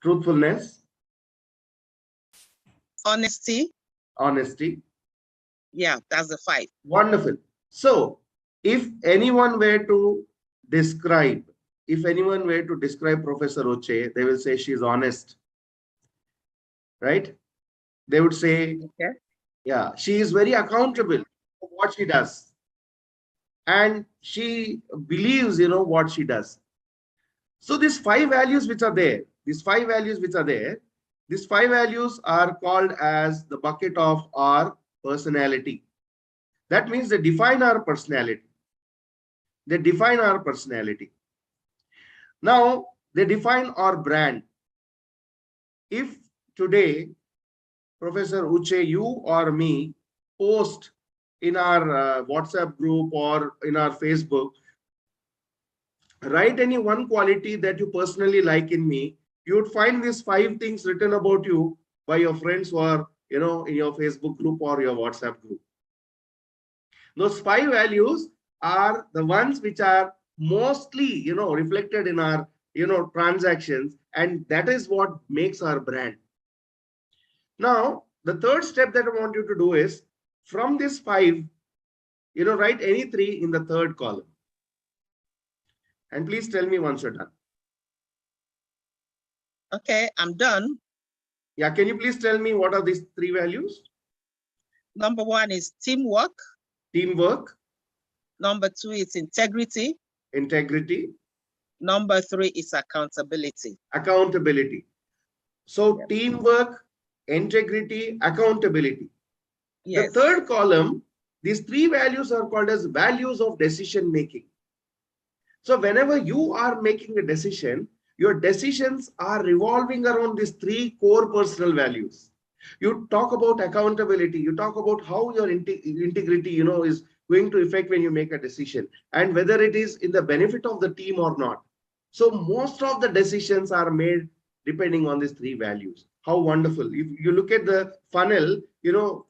Truthfulness. Honesty. Honesty. Yeah, that's the 5. Wonderful. So if anyone were to describe, Professor Uche, they will say she's honest, right? They would say, Okay. yeah, she is very accountable for what she does. And she believes, what she does. So these 5 values which are there, these 5 values are called as the bucket of our personality. That means they define our personality. Now, they define our brand. If today, Professor Uche, you or me post in our WhatsApp group or in our Facebook, write any one quality that you personally like in me, you would find these 5 things written about you by your friends who are, in your Facebook group or your WhatsApp group. Those 5 values are the ones which are mostly, reflected in our, transactions, and that is what makes our brand. Now, the third step that I want you to do is from this 5, write any 3 in the third column. And please tell me once you're done. Okay, I'm done. Yeah, can you please tell me what are these 3 values? Number 1 is teamwork. Teamwork. Number 2 is integrity. Integrity. Number 3 is accountability. Accountability. So yes. Teamwork, integrity, accountability. Yes. The third column, these 3 values are called as values of decision making. So whenever you are making a decision, your decisions are revolving around these 3 core personal values. You talk about accountability, you talk about how your integrity, is going to affect when you make a decision and whether it is in the benefit of the team or not. So most of the decisions are made depending on these 3 values. How wonderful. If you look at the funnel,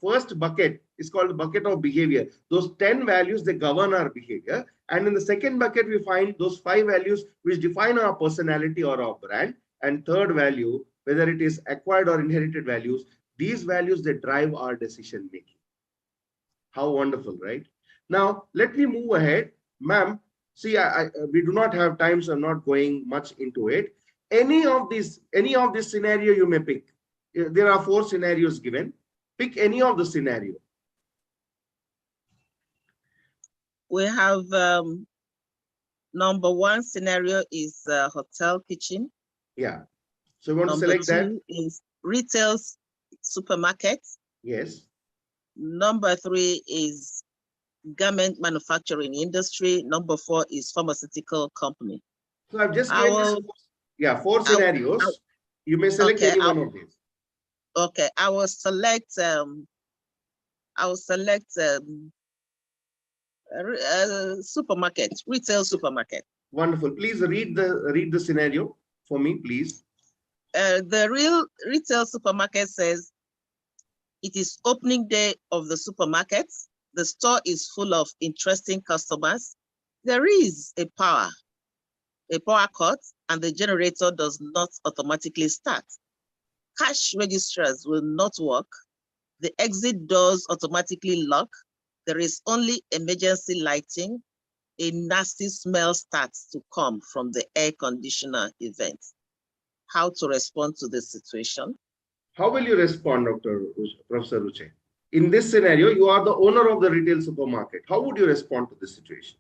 first bucket is called the bucket of behavior. Those 10 values, they govern our behavior. And in the second bucket, we find those 5 values which define our personality or our brand. And third value, whether it is acquired or inherited values, these values, they drive our decision making. How wonderful, right? Now, let me move ahead. Ma'am, see, we do not have time, so I'm not going much into it. Any of this scenario you may pick. There are 4 scenarios given. Pick any of the scenario. We have number 1 scenario is hotel kitchen. Yeah. So we want to select that. Number 2 is retail supermarket. Yes. Number 3 is garment manufacturing industry. Number 4 is pharmaceutical company. So I've just given 4 scenarios. You may select any one of these. Okay, I will select supermarket, retail supermarket. Wonderful. Please read the scenario for me, please. The real retail supermarket says it is opening day of the supermarket. The store is full of interesting customers. There is a power cut, and the generator does not automatically start. Cash registers will not work. The exit doors automatically lock. There is only emergency lighting. A nasty smell starts to come from the air conditioner event. How to respond to this situation? How will you respond, Professor Uche? In this scenario, you are the owner of the retail supermarket. How would you respond to this situation?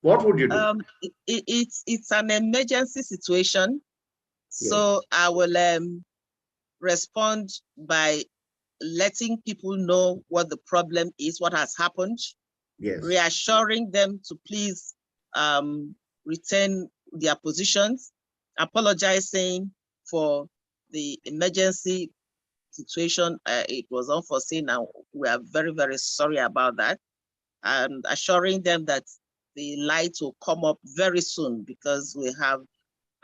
What would you do? It's an emergency situation. Yes. So I will respond by letting people know what the problem is, what has happened. Yes. Reassuring them to please retain their positions, apologizing for the emergency situation. It was unforeseen, and we are very, very sorry about that. And assuring them that the light will come up very soon because we have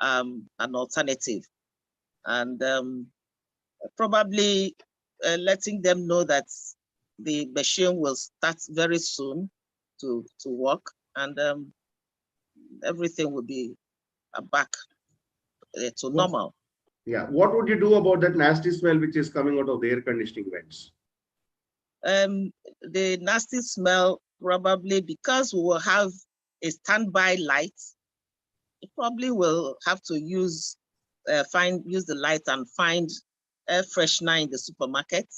an alternative. And probably letting them know that the machine will start very soon to work, and everything will be back to normal. Yeah. What would you do about that nasty smell which is coming out of the air conditioning vents? The nasty smell, probably because we will have a standby light, you probably will have to use the light and find air freshener in the supermarket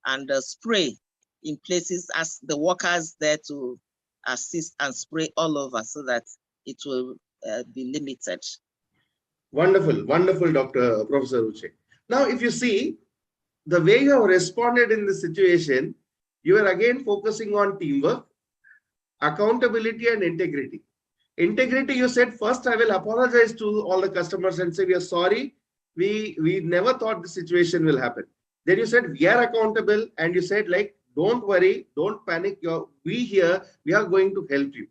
and spray in places as the workers there to assist and spray all over so that it will be limited. Wonderful, wonderful, Dr. Professor Uche. Now, if you see the way you have responded in this situation, you are again focusing on teamwork, accountability, and integrity. Integrity, you said, first I will apologize to all the customers and say we are sorry. We never thought the situation will happen. Then you said we are accountable, and you said, like, don't worry, don't panic. We here, we are going to help you.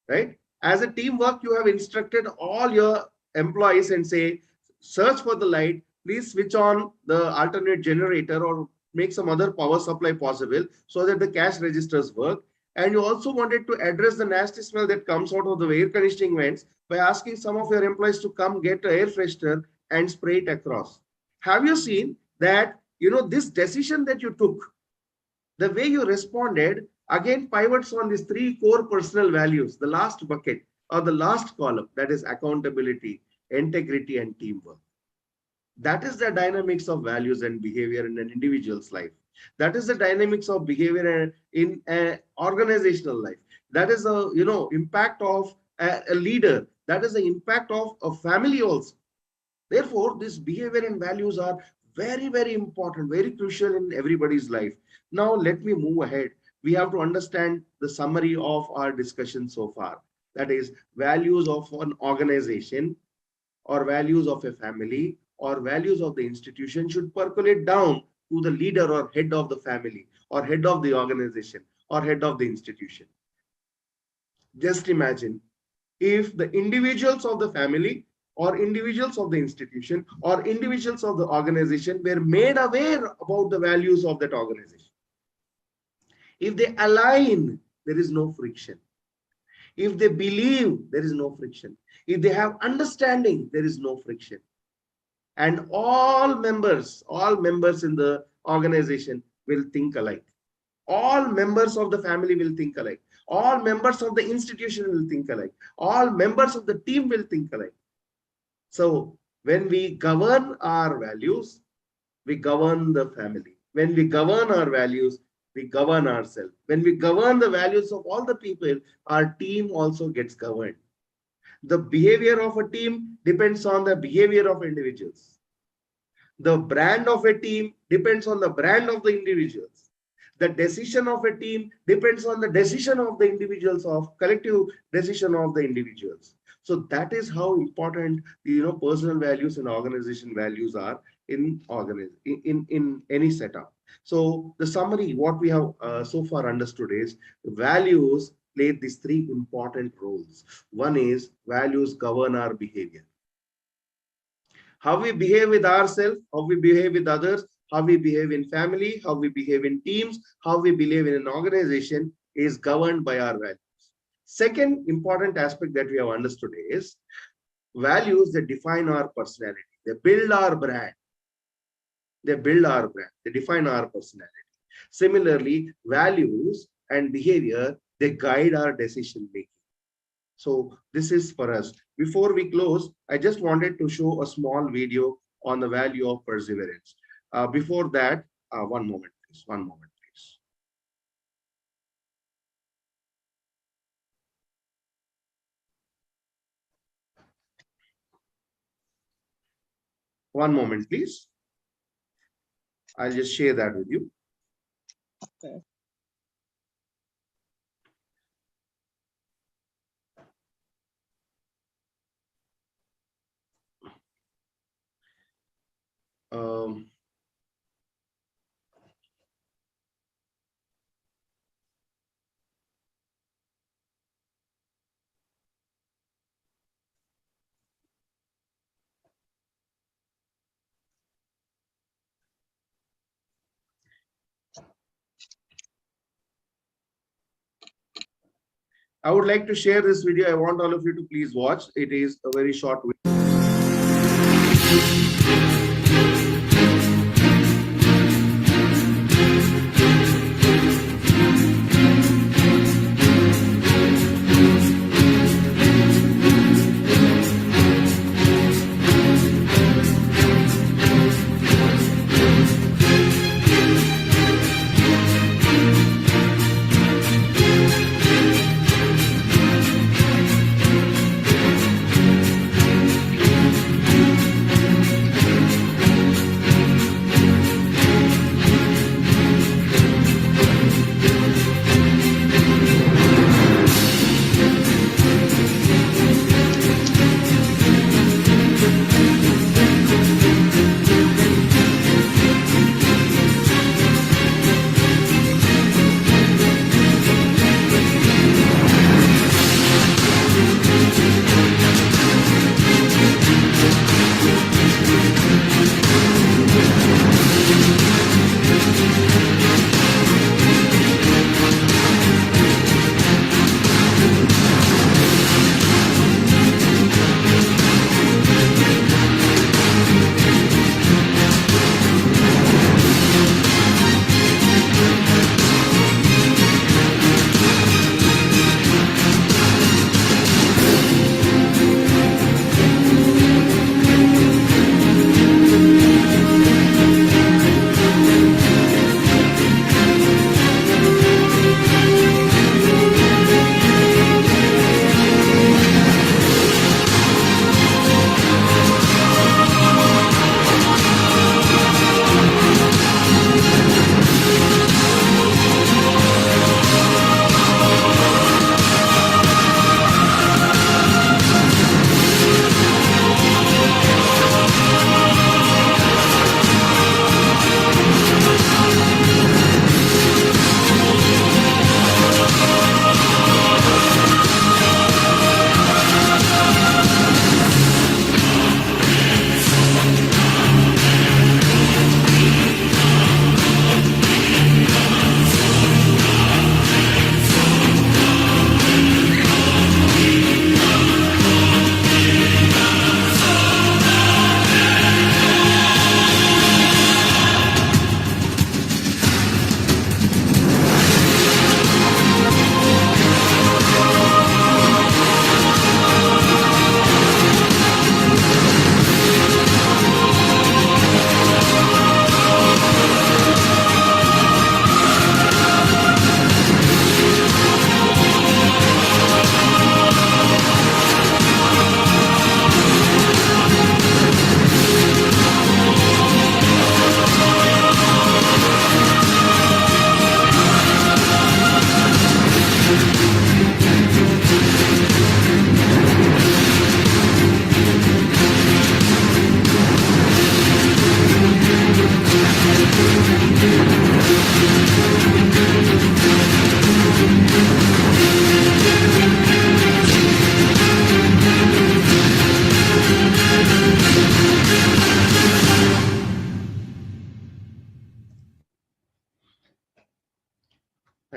Right? As a teamwork, you have instructed all your employees and say, search for the light, please switch on the alternate generator or make some other power supply possible so that the cash registers work. And you also wanted to address the nasty smell that comes out of the air conditioning vents by asking some of your employees to come get an air freshener and spray it across. Have you seen that, this decision that you took, the way you responded again pivots on these three core personal values, the last bucket or the last column, that is accountability, integrity, and teamwork. That is the dynamics of values and behavior in an individual's life. That is the dynamics of behavior in an organizational life. That is a impact of a leader. That is the impact of a family also. Therefore, this behavior and values are very, very important, very crucial in everybody's life. Now, let me move ahead. We have to understand the summary of our discussion so far. That is, values of an organization or values of a family or values of the institution should percolate down to the leader or head of the family or head of the organization or head of the institution. Just imagine if the individuals of the family or individuals of the institution or individuals of the organization were made aware about the values of that organization. If they align, there is no friction. If they believe, there is no friction. If they have understanding, there is no friction. And all members in the organization will think alike. All members of the family will think alike. All members of the institution will think alike. All members of the team will think alike. So when we govern our values, we govern the family. When we govern our values, we govern ourselves. When we govern the values of all the people, our team also gets governed. The behavior of a team depends on the behavior of individuals. The brand of a team depends on the brand of the individuals. The decision of a team depends on the decision of the individuals, of collective decision of the individuals. So that is how important personal values and organization values are in any setup. So the summary, what we have so far understood is values play these three important roles. One is values govern our behavior. How we behave with ourselves, how we behave with others, how we behave in family, how we behave in teams, how we behave in an organization is governed by our values. Second important aspect that we have understood is values that define our personality. They build our brand. They build our brand. They define our personality. Similarly, values and behavior, they guide our decision making. So this is for us. Before we close, I just wanted to show a small video on the value of perseverance. Before that, one moment, please. One moment, please. One moment, please. I'll just share that with you. Okay. I would like to share this video. I want all of you to please watch. It is a very short video.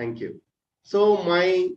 Thank you. So my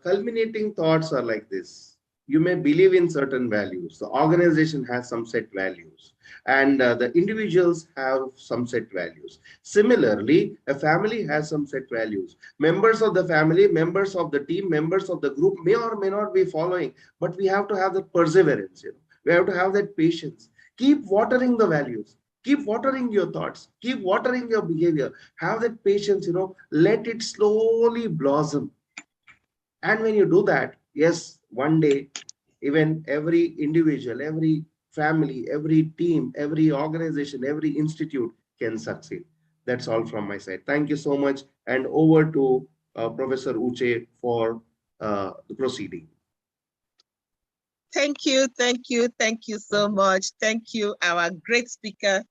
culminating thoughts are like this. You may believe in certain values. The organization has some set values, and the individuals have some set values. Similarly, a family has some set values. Members of the family, members of the team, members of the group may or may not be following, but we have to have that perseverance. We have to have that patience. Keep watering the values. Keep watering your thoughts. Keep watering your behavior. Have that patience. Let it slowly blossom. And when you do that, yes, one day, even every individual, every family, every team, every organization, every institute can succeed. That's all from my side. Thank you so much. And over to Professor Uche for the proceeding. Thank you, thank you, thank you so much. Thank you, our great speaker.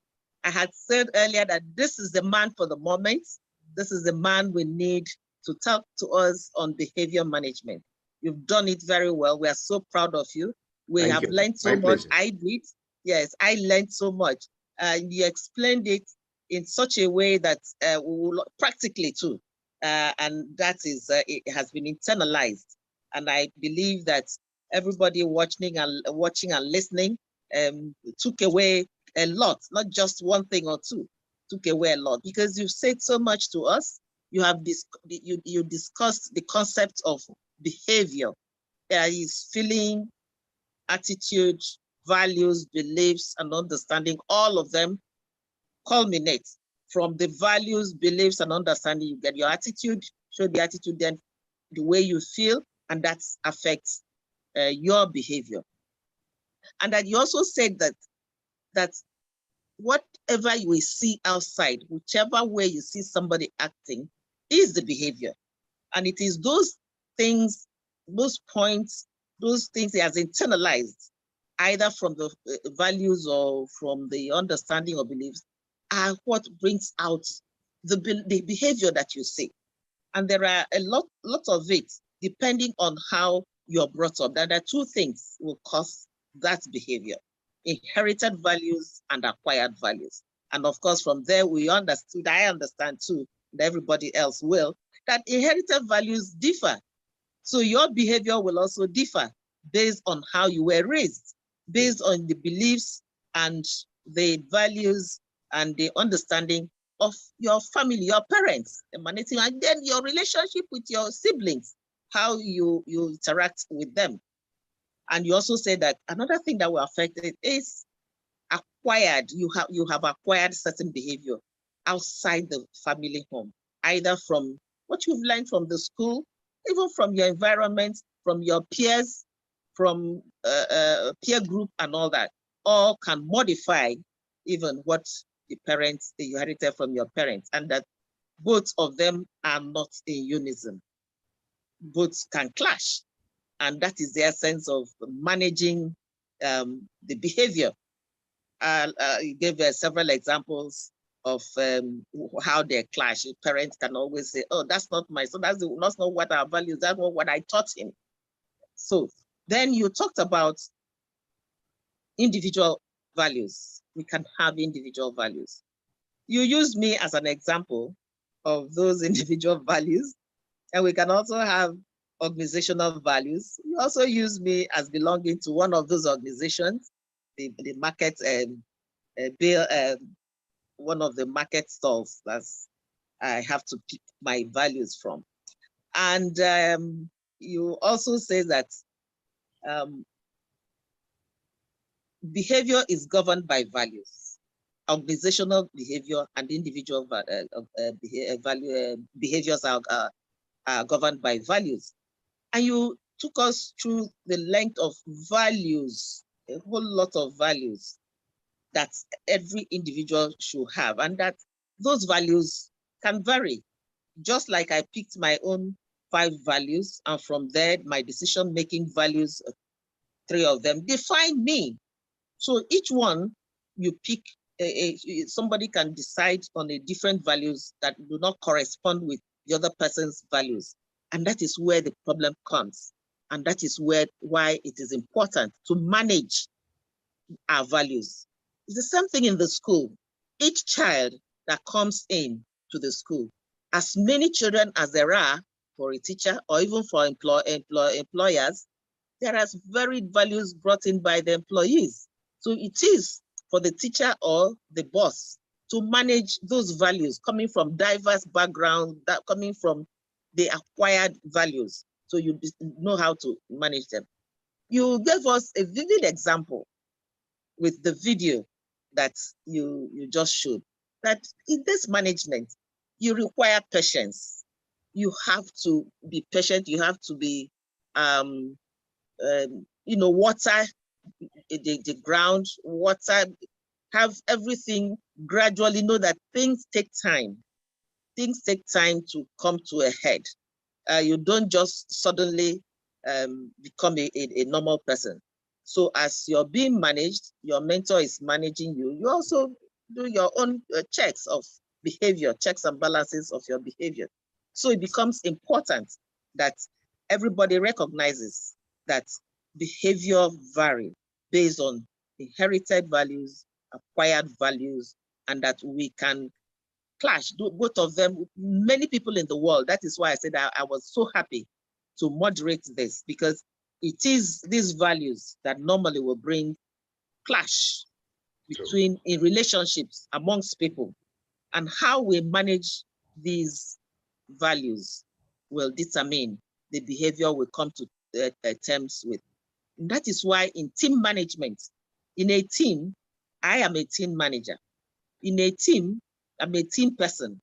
I had said earlier that this is the man for the moment. This is the man we need to talk to us on behavior management. You've done it very well. We are so proud of you. We have learned so much. I did. Yes, I learned so much. You explained it in such a way that we will practically too. And that is, it has been internalized. And I believe that everybody watching and listening took away a lot, not just one thing or two, took away a lot, because you've said so much to us. You have you discussed the concept of behavior. There is feeling, attitude, values, beliefs, and understanding. All of them culminate from the values, beliefs, and understanding. You get your attitude, show the attitude, then the way you feel, and that affects your behavior. And that you also said that whatever you see outside, whichever way you see somebody acting, is the behavior. And it is those things, those points, those things he has internalized, either from the values or from the understanding or beliefs, are what brings out the behavior that you see. And there are a lot of it, depending on how you're brought up. There are two things will cause that behavior: inherited values and acquired values. And of course, from there, I understand too, and everybody else will, that inherited values differ. So your behavior will also differ based on how you were raised, based on the beliefs and the values and the understanding of your family, your parents, emanating, and then your relationship with your siblings, how you interact with them. And you also said that another thing that will affect it is acquired. You have acquired certain behavior outside the family home, either from what you've learned from the school, even from your environment, from your peers, from peer group and all that, all can modify even what you inherited from your parents, and that both of them are not in unison. Both can clash. And that is the essence of managing the behavior. You gave several examples of how they clash. Parents can always say, "Oh, that's not my son. That's not what our values. That's not what I taught him." So then you talked about individual values. We can have individual values. You used me as an example of those individual values, and we can also have organizational values. You also use me as belonging to one of those organizations, the market bill, one of the market stalls that I have to pick my values from. And you also say that behavior is governed by values. Organizational behavior and individual behaviors are governed by values. And you took us through the length of values, a whole lot of values that every individual should have, and that those values can vary. Just like I picked my own 5 values, and from there, my decision-making values, 3 of them, define me. So each one you pick, somebody can decide on a different values that do not correspond with the other person's values. And that is where the problem comes. And that is why it is important to manage our values. It's the same thing in the school. Each child that comes in to the school, as many children as there are for a teacher or even for employers, there are varied values brought in by the employees. So it is for the teacher or the boss to manage those values coming from diverse backgrounds, that coming from the acquired values. So you know how to manage them. You gave us a vivid example with the video that you just showed, that in this management, you require patience. You have to be patient. You have to be, water the ground, water, have everything gradually, know that things take time. Things take time to come to a head. You don't just suddenly become a normal person. So as you're being managed, your mentor is managing you. You also do your own checks of behavior, checks and balances of your behavior. So it becomes important that everybody recognizes that behavior varies based on inherited values, acquired values, and that we can clash, both of them, with many people in the world. That is why I said I was so happy to moderate this, because it is these values that normally will bring clash between in relationships amongst people, and how we manage these values will determine the behavior we come to terms with. And that is why in team management, in a team, I am a team manager. In a team, I'm a team person.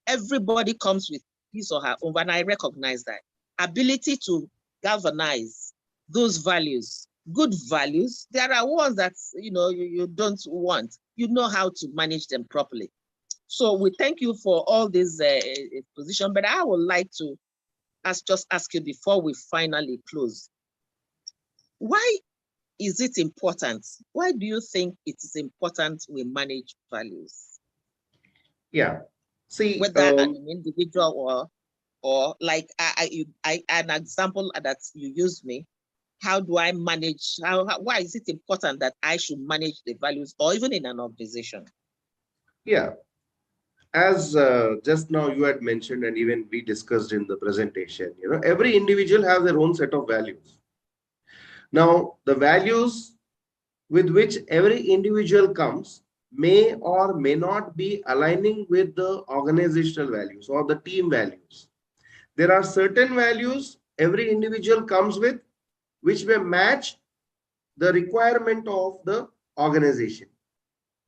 Everybody comes with his or her own, and I recognize that ability to galvanize those values, good values. There are ones that you don't want. You know how to manage them properly. So we thank you for all this exposition, but I would like to ask you before we finally close. Why is it important? Why do you think it is important we manage values? Yeah. See, whether an individual or like an example that you used me. How do I manage? Why is it important that I should manage the values, or even in an organization? Yeah. As just now you had mentioned, and even we discussed in the presentation, every individual has their own set of values. Now, the values with which every individual comes may or may not be aligning with the organizational values or the team values. There are certain values every individual comes with which may match the requirement of the organization.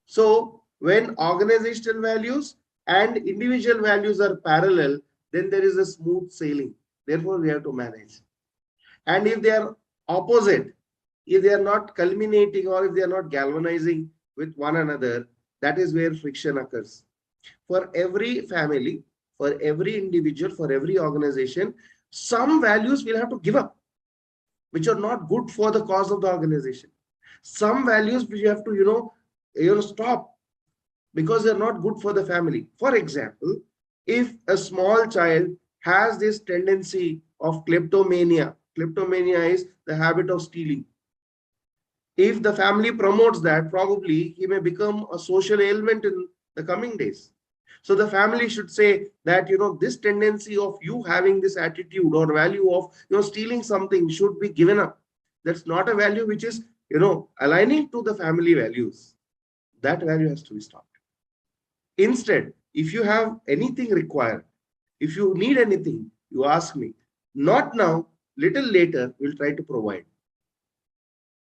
So when organizational values and individual values are parallel, then there is a smooth sailing. Therefore, we have to manage. And if they are opposite, if they are not culminating or if they are not galvanizing with one another, that is where friction occurs. For every family, for every individual, for every organization, some values will have to give up, which are not good for the cause of the organization. Some values we have to, stop because they're not good for the family. For example, if a small child has this tendency of kleptomania is the habit of stealing. If the family promotes that, probably he may become a social ailment in the coming days. So the family should say that, this tendency of you having this attitude or value of, stealing something should be given up. That's not a value which is, aligning to the family values. That value has to be stopped. Instead, if you have anything required, if you need anything, you ask me. Not now, little later, we'll try to provide.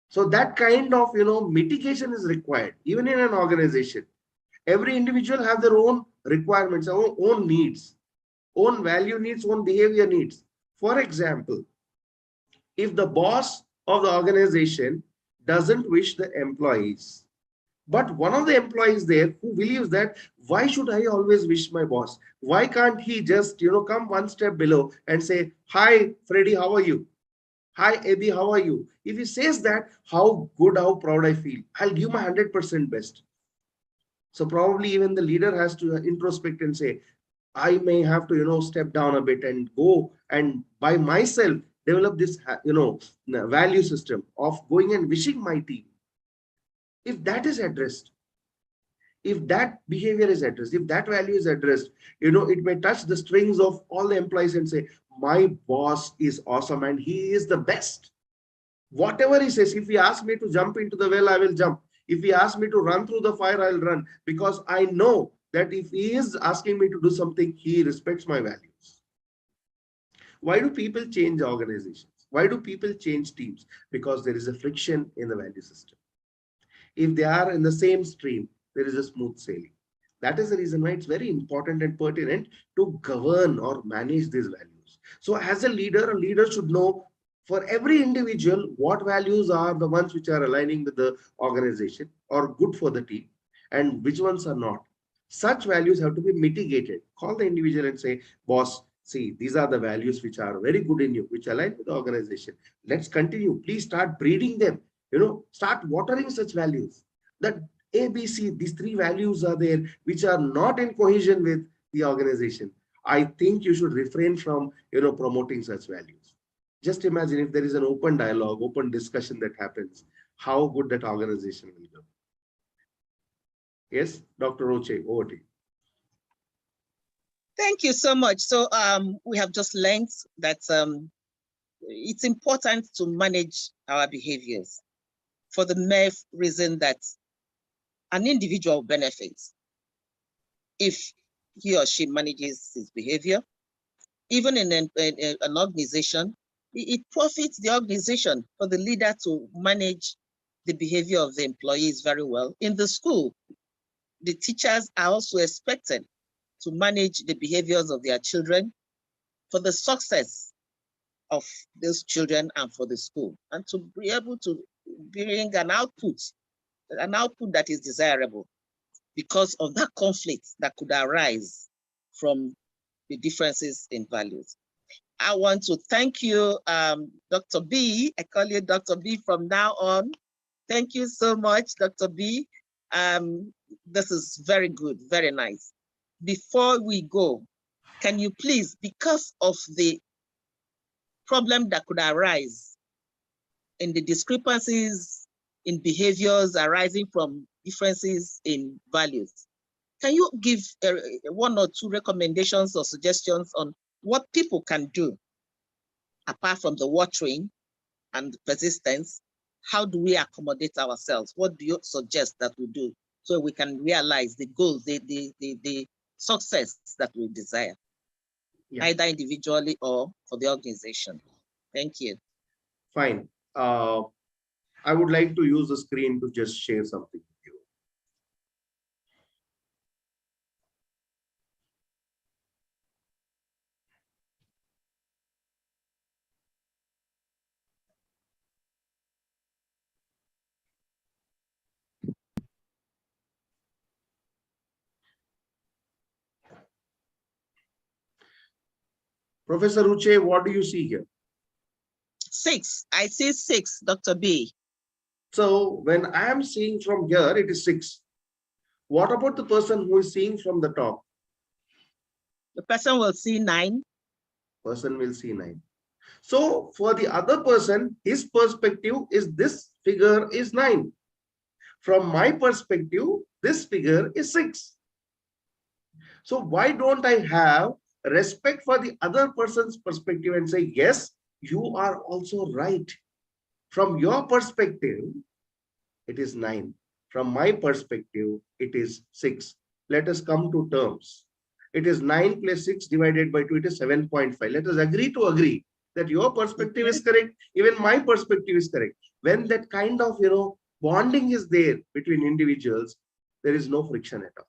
So that kind of, mitigation is required, even in an organization. Every individual have their own requirements, own needs, own value needs, own behavior needs. For example, if the boss of the organization doesn't wish the employees, but one of the employees there who believes that, why should I always wish my boss? Why can't he just, come one step below and say, hi, Freddy, how are you? Hi, Abby, how are you? If he says that, how good, how proud I feel. I'll give my 100% best. So probably even the leader has to introspect and say, I may have to, step down a bit and go and by myself develop this, value system of going and wishing my team. If that is addressed, if that behavior is addressed, if that value is addressed, it may touch the strings of all the employees and say, my boss is awesome and he is the best. Whatever he says, if he asks me to jump into the well, I will jump. If he asks me to run through the fire, I'll run, because I know that if he is asking me to do something, he respects my values. Why do people change organizations? Why do people change teams? Because there is a friction in the value system. If they are in the same stream, there is a smooth sailing. That is the reason why it's very important and pertinent to govern or manage these values. So as a leader should know for every individual what values are the ones which are aligning with the organization or good for the team and which ones are not. Such values have to be mitigated. Call the individual and say, boss, see, these are the values which are very good in you, which align with the organization. Let's continue. Please start breeding them. Start watering such values. That A, B, C, these three values are there, which are not in cohesion with the organization. I think you should refrain from, promoting such values. Just imagine if there is an open dialogue, open discussion that happens, how good that organization will go. Yes, Dr. Roche, over to you. Thank you so much. So we have just learned that it's important to manage our behaviors. for the mere reason that an individual benefits if he or she manages his behavior. Even in an organization, it profits the organization for the leader to manage the behavior of the employees very well. In the school, the teachers are also expected to manage the behaviors of their children for the success of those children and for the school, and to be able to bring an output that is desirable because of that conflict that could arise from the differences in values. I want to thank you, Dr. B. I call you Dr. B from now on. Thank you so much, Dr. B. This is very good, very nice. Before we go, can you please, because of the problem that could arise in the discrepancies in behaviors arising from differences in values, can you give one or two recommendations or suggestions on what people can do apart from the watering and persistence? How do we accommodate ourselves? What do you suggest that we do so we can realize the goals, the success that we desire, either individually or for the organization? Thank you. Fine. I would like to use the screen to just share something with you. Professor Uche, what do you see here? 6. I see 6, Dr. B. So when I am seeing from here, it is 6. What about the person who is seeing from the top? The person will see 9. Person will see 9. So for the other person, his perspective is this figure is 9. From my perspective, this figure is 6. So why don't I have respect for the other person's perspective and say, yes, you are also right. From your perspective, it is 9. From my perspective, it is 6. Let us come to terms. It is 9 plus 6 divided by 2, it is 7.5. Let us agree to agree that your perspective is correct, even my perspective is correct. When that kind of, bonding is there between individuals, there is no friction at all.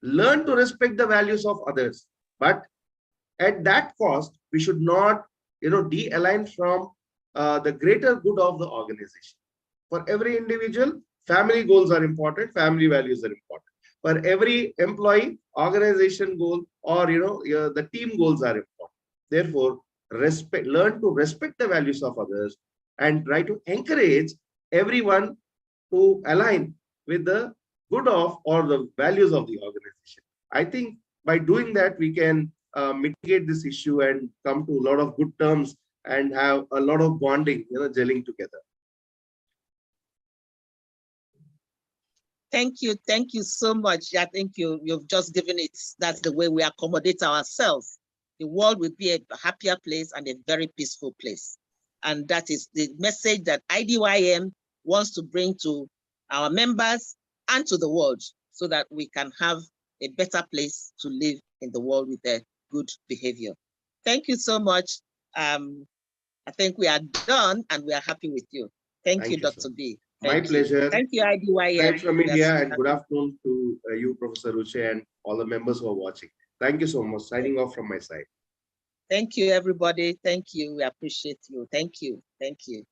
Learn to respect the values of others, but at that cost, we should not, de-align from the greater good of the organization. For every individual, family goals are important, family values are important. For every employee, organization goal or the team goals are important. Therefore, learn to respect the values of others and try to encourage everyone to align with the good of or the values of the organization. I think by doing that, we can mitigate this issue and come to a lot of good terms and have a lot of bonding, gelling together. Thank you. Thank you so much. I think you've just given it. That's the way we accommodate ourselves. The world will be a happier place and a very peaceful place. And that is the message that IDYM wants to bring to our members and to the world so that we can have a better place to live in the world with a good behavior. Thank you so much. I think we are done and we are happy with you. Thank you, Dr. B. My pleasure. Thank you, IDYM. Thanks from India, and good afternoon to you, Professor Uche, and all the members who are watching. Thank you so much. Signing off from my side. Thank you, everybody. Thank you. We appreciate you. Thank you. Thank you.